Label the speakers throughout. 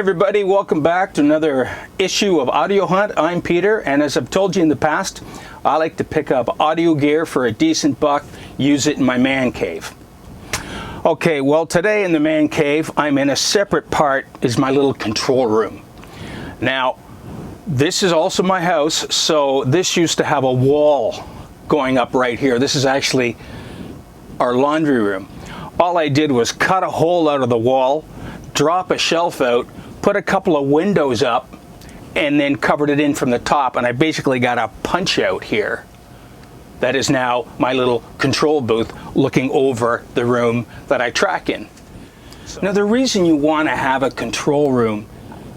Speaker 1: everybody, welcome back to another issue of Audio Hunt. I'm Peter, and as I've told you in the past, I like to pick up audio gear for a decent buck, use it in my man cave. Okay, well today in the man cave, I'm in a separate part, is my little control room. Now, this is also my house, so this used to have a wall going up right here. This is actually our laundry room. All I did was cut a hole out of the wall, drop a shelf out, put a couple of windows up, and then covered it in from the top, and I basically got a punch out here. That is now my little control booth looking over the room that I track in. Now the reason you want to have a control room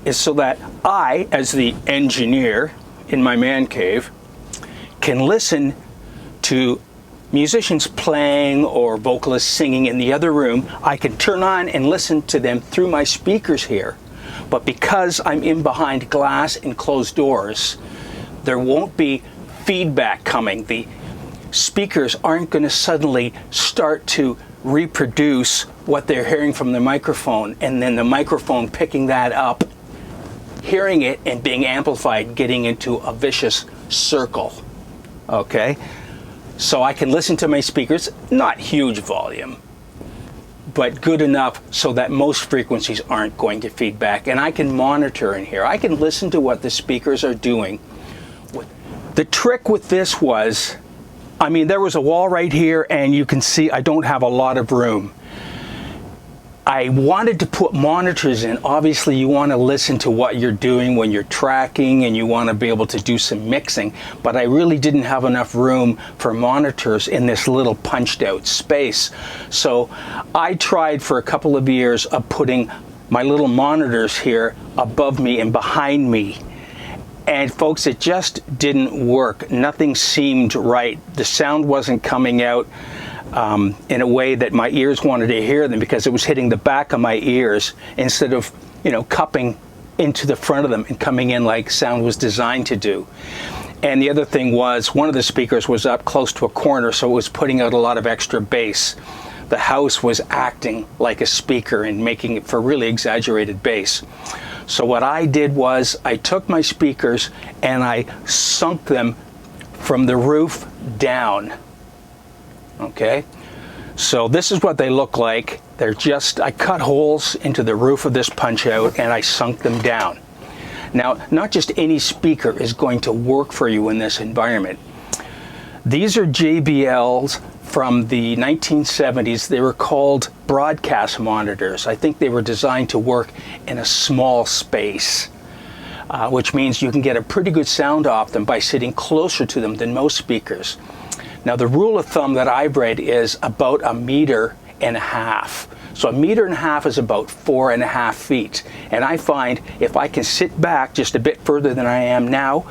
Speaker 1: is so that I, as the engineer in my man cave, can listen to musicians playing or vocalists singing in the other room. I can turn on and listen to them through my speakers here. But because I'm in behind glass and closed doors, there won't be feedback coming. The speakers aren't going to suddenly start to reproduce what they're hearing from the microphone, and then the microphone picking that up, hearing it, and being amplified, getting into a vicious circle. Okay? So I can listen to my speakers, not huge volume, but good enough so that most frequencies aren't going to feedback. And I can monitor in here. I can listen to what the speakers are doing. The trick with this was, I mean, there was a wall right here, and you can see I don't have a lot of room. I wanted to put monitors in. Obviously, you want to listen to what you're doing when you're tracking, and you want to be able to do some mixing, but I really didn't have enough room for monitors in this little punched out space. So I tried for a couple of years of putting my little monitors here above me and behind me. And folks, it just didn't work. Nothing seemed right. The sound wasn't coming out in a way that my ears wanted to hear them, because it was hitting the back of my ears instead of, you know, cupping into the front of them and coming in like sound was designed to do. And the other thing was, one of the speakers was up close to a corner, so it was putting out a lot of extra bass. The house was acting like a speaker and making it for really exaggerated bass. So what I did was I took my speakers and I sunk them from the roof down. Okay, so this is what they look like. They're just, I cut holes into the roof of this punch out and I sunk them down. Now, not just any speaker is going to work for you in this environment. These are JBLs from the 1970s. They were called broadcast monitors. I think they were designed to work in a small space, which means you can get a pretty good sound off them by sitting closer to them than most speakers. Now, the rule of thumb that I've read is about 1.5 meters. So 1.5 meters is about 4.5 feet. And I find if I can sit back just a bit further than I am now,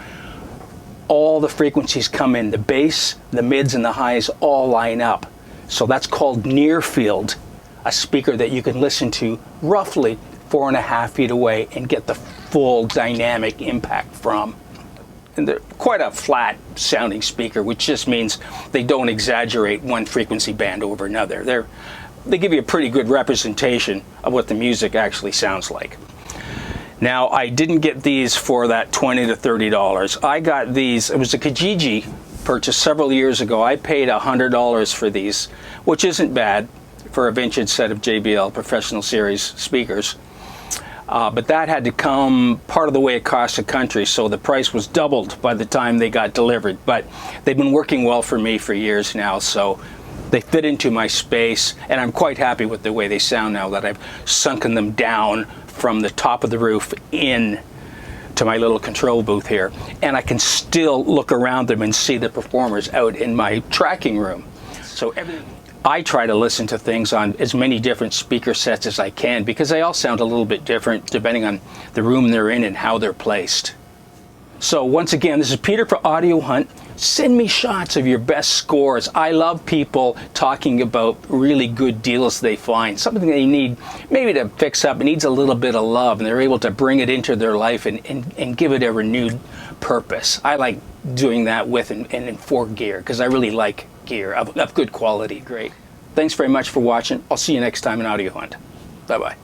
Speaker 1: all the frequencies come in. The bass, the mids, and the highs all line up. So that's called near field, a speaker that you can listen to roughly 4.5 feet away and get the full dynamic impact from. And they're quite a flat sounding speaker, which just means they don't exaggerate one frequency band over another. They give you a pretty good representation of what the music actually sounds like. Now, I didn't get these for that $20 to $30. I got these, it was a Kijiji purchase several years ago. I paid $100 for these, which isn't bad for a vintage set of JBL Professional Series speakers. But that had to come part of the way across the country, so the price was doubled by the time they got delivered. But they've been working well for me for years now, so they fit into my space, and I'm quite happy with the way they sound now that I've sunken them down from the top of the roof in to my little control booth here. And I can still look around them and see the performers out in my tracking room. So I try to listen to things on as many different speaker sets as I can, because they all sound a little bit different depending on the room they're in and how they're placed. So once again, this is Peter for Audio Hunt. Send me shots of your best scores. I love people talking about really good deals they find, something they need maybe to fix up. It needs a little bit of love, and they're able to bring it into their life and give it a renewed purpose. I like doing that with and for gear, because I really like gear of good quality. Great. Thanks very much for watching. I'll see you next time in Audio Hunt. Bye-bye.